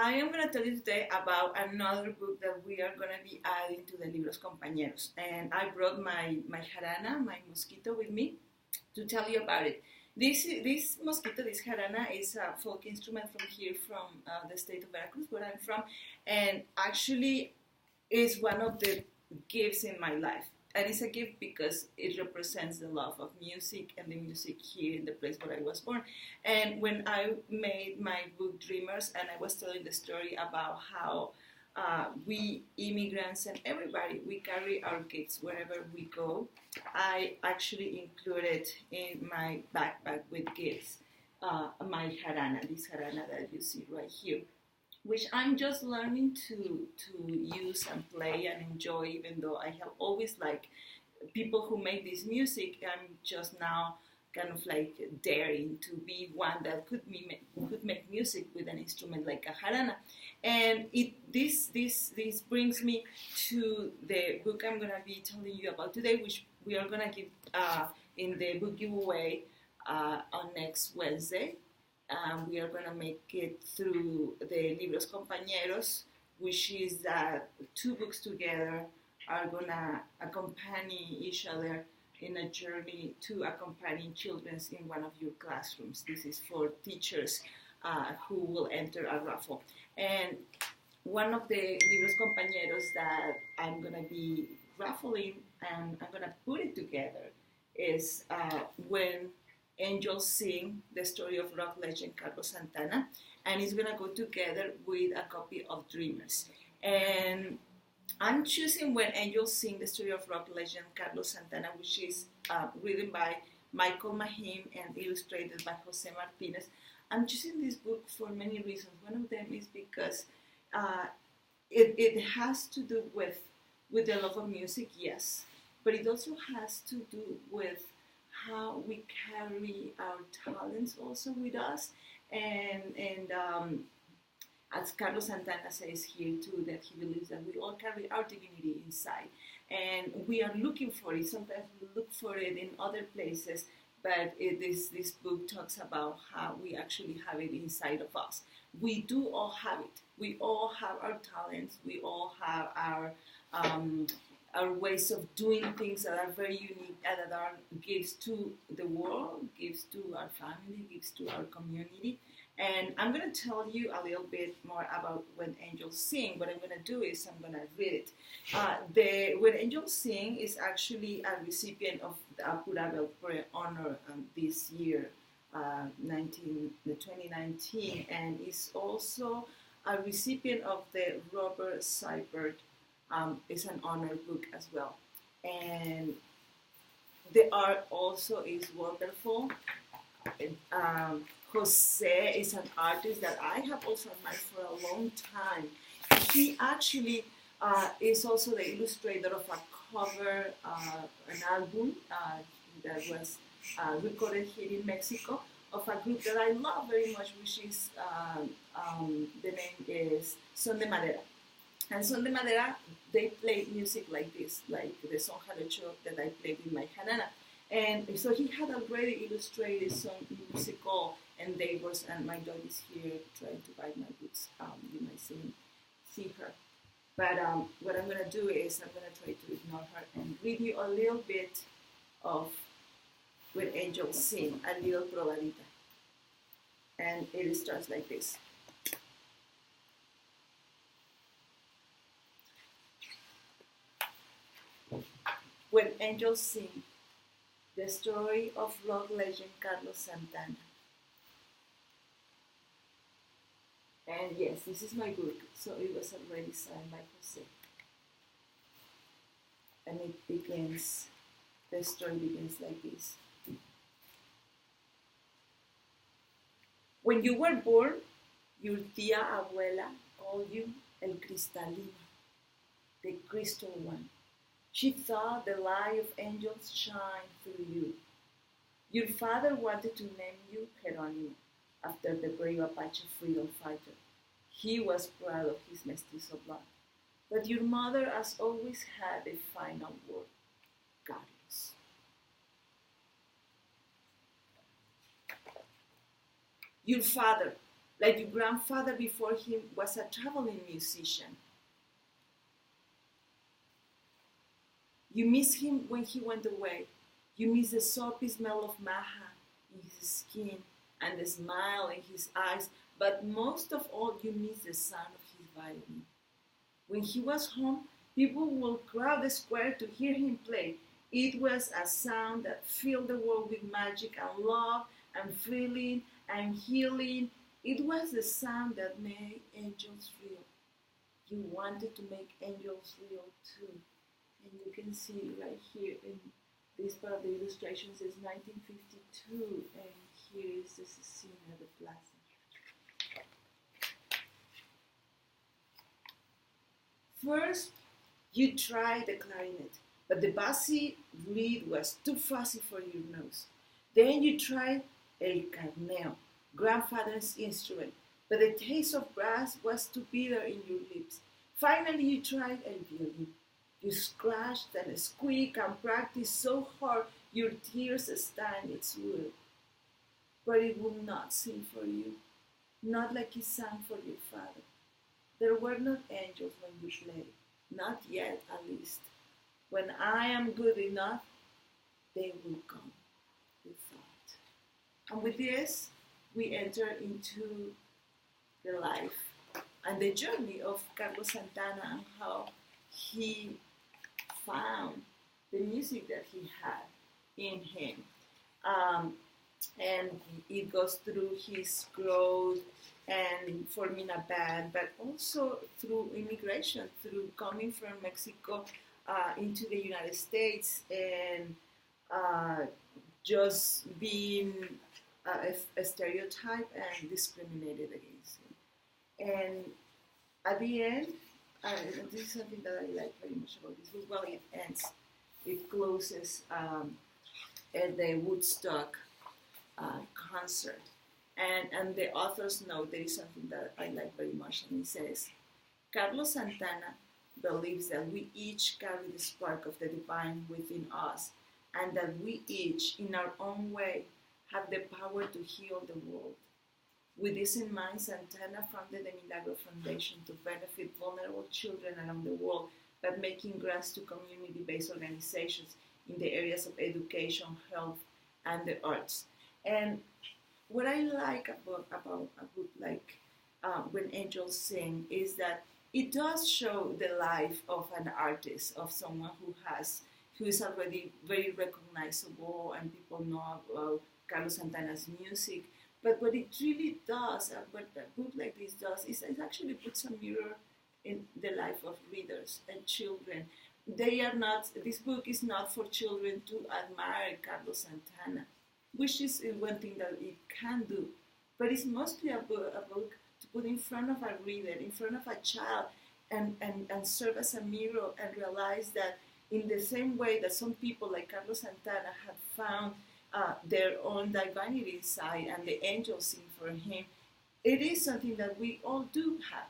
I am going to tell you today about another book that we are going to be adding to the Libros Compañeros. And I brought my jarana, my mosquito with me to tell you about it. This mosquito, this jarana, is a folk instrument from here, from the state of Veracruz, where I'm from. And actually is one of the gifts in my life. And it's a gift because it represents the love of music and the music here in the place where I was born. And when I made my book Dreamers, and I was telling the story about how we immigrants and everybody, we carry our gifts wherever we go, I actually included in my backpack with gifts my jarana, this jarana that you see right here, which I'm just learning to use and play and enjoy, even though I have always liked people who make this music. I'm just now kind of like daring to be one that could make music with an instrument like a jarana. And this brings me to the book I'm going to be telling you about today, which we are going to give in the book giveaway on next Wednesday. We are going to make it through the Libros Compañeros, which is two books together are going to accompany each other in a journey to accompanying children in one of your classrooms. This is for teachers who will enter a raffle. And one of the Libros Compañeros that I'm going to be raffling and I'm going to put it together is When Angels Sing, the story of rock legend Carlos Santana, and it's going to go together with a copy of Dreamers. And I'm choosing When Angels Sing, the story of rock legend Carlos Santana, which is written by Michael Mahim and illustrated by Jose Martinez. I'm choosing this book for many reasons. One of them is because it has to do with the love of music, yes, but it also has to do with how we carry our talents also with us, and as Carlos Santana says here too, that he believes that we all carry our divinity inside, and we are looking for it. Sometimes we look for it in other places, but this book talks about how we actually have it inside of us. We do all have it. We all have our talents. We all have our ways of doing things that are very unique and that are gifts to the world, gifts to our family, gifts to our community. And I'm going to tell you a little bit more about When Angels Sing. What I'm going to do is I'm going to read it. When Angels Sing is actually a recipient of the Apura Belpre honor this year, 2019, and is also a recipient of the Robert Seibert. It's an honor book as well. And the art also is wonderful. Jose is an artist that I have also admired for a long time. He actually is also the illustrator of a cover, an album that was recorded here in Mexico of a group that I love very much, which is, the name is Son de Madera. And Son de Madera, they play music like this, like the Son Jarocho that I played with my jarana. And so he had already illustrated some musical endeavors, and my dog is here trying to bite my boots. You might see her. But what I'm going to do is I'm going to try to ignore her and read you a little bit of When Angels Sing, a little probadita. And it starts like this. When Angels Sing, the story of rock legend Carlos Santana. And yes, this is my book, so it was already signed by Jose. And the story begins like this. When you were born, your tía abuela called you El Cristalino, the crystal one. She thought the light of angels shine through you. Your father wanted to name you Geronimo, after the brave Apache freedom fighter. He was proud of his mestizo blood. But your mother, as always, had the final word, Carlos. Your father, Like your grandfather before him was a traveling musician. You miss him when he went away. You miss the soapy smell of maha in his skin and the smile in his eyes. But most of all, you miss the sound of his violin. When he was home, people would crowd the square to hear him play. It was a sound that filled the world with magic and love and feeling and healing. It was the sound that made angels real. You wanted to make angels real too. And you can see right here in this part of the illustration says 1952, and here is the scene at the plaza. First, you tried the clarinet, but the bassy reed was too fussy for your nose. Then you tried el carneo, grandfather's instrument, but the taste of brass was too bitter in your lips. Finally, you tried el violin. You scratched and squeaked and practiced so hard your tears stained its wood. But it would not sing for you, not like it sang for your father. There were not angels when you played, not yet at least. When I am good enough, they will come, you thought. And with this, we enter into the life and the journey of Carlos Santana and how he found the music that he had in him. And it goes through his growth and forming a band, but also through immigration, through coming from Mexico into the United States and just being a stereotype and discriminated against him. And at the end, this is something that I like very much about this book. Well, it ends, it closes at the Woodstock concert. And the author's note, there is something that I like very much, and it says, Carlos Santana believes that we each carry the spark of the divine within us, and that we each, in our own way, have the power to heal the world. With this in mind, Santana founded the Milagro Foundation to benefit vulnerable children around the world by making grants to community-based organizations in the areas of education, health, and the arts. And what I like about a book like When Angels Sing is that it does show the life of an artist, of someone who is already very recognizable and people know about Carlos Santana's music. But what it really does, what a book like this does, is it actually puts a mirror in the life of readers and children. This book is not for children to admire Carlos Santana, which is one thing that it can do. But it's mostly a book to put in front of a reader, in front of a child, and serve as a mirror and realize that in the same way that some people like Carlos Santana had found their own divinity inside and the angels sing for him, it is something that we all do have,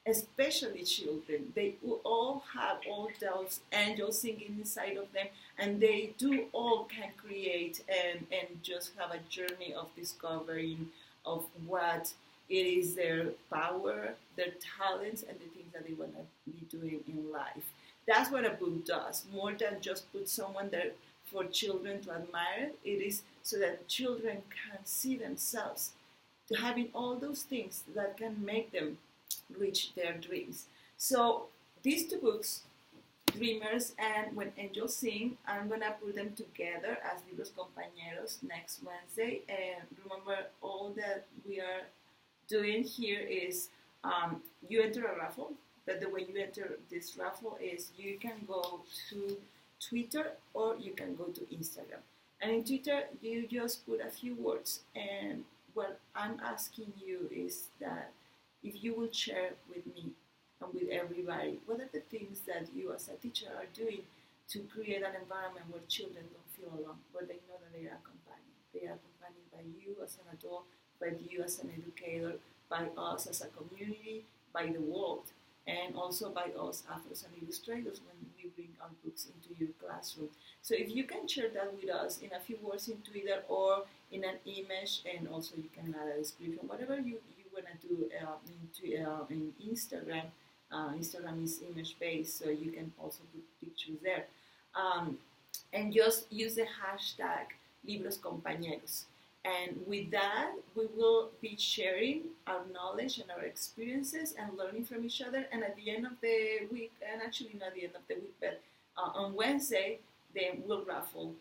especially children. They all have all those angels singing inside of them, and they do all can create and just have a journey of discovering of what it is their power, their talents, and the things that they want to be doing in life. That's what a book does, more than just put someone there for children to admire. It is so that children can see themselves to having all those things that can make them reach their dreams. So these two books, Dreamers and When Angels Sing, I'm going to put them together as Libros Compañeros next Wednesday. And remember, all that we are doing here is you enter a raffle, but the way you enter this raffle is you can go to Twitter or you can go to Instagram. And in Twitter, you just put a few words. And what I'm asking you is that if you will share with me and with everybody, what are the things that you as a teacher are doing to create an environment where children don't feel alone, where they know that they are accompanied. They are accompanied by you as an adult, by you as an educator, by us as a community, by the world, and also by us authors and illustrators when we bring our books into your classroom. So if you can share that with us in a few words in Twitter or in an image, and also you can add a description, whatever you want to do in Instagram. Instagram is image based, so you can also put pictures there. Um, and just use the hashtag Libros Compañeros. And with that, we will be sharing our knowledge and our experiences and learning from each other. And at the end of the week, and actually not the end of the week, but on Wednesday, then we'll raffle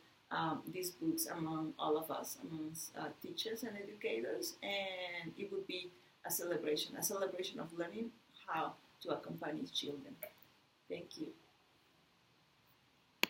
these books among all of us, amongst teachers and educators. And it would be a celebration of learning how to accompany children. Thank you.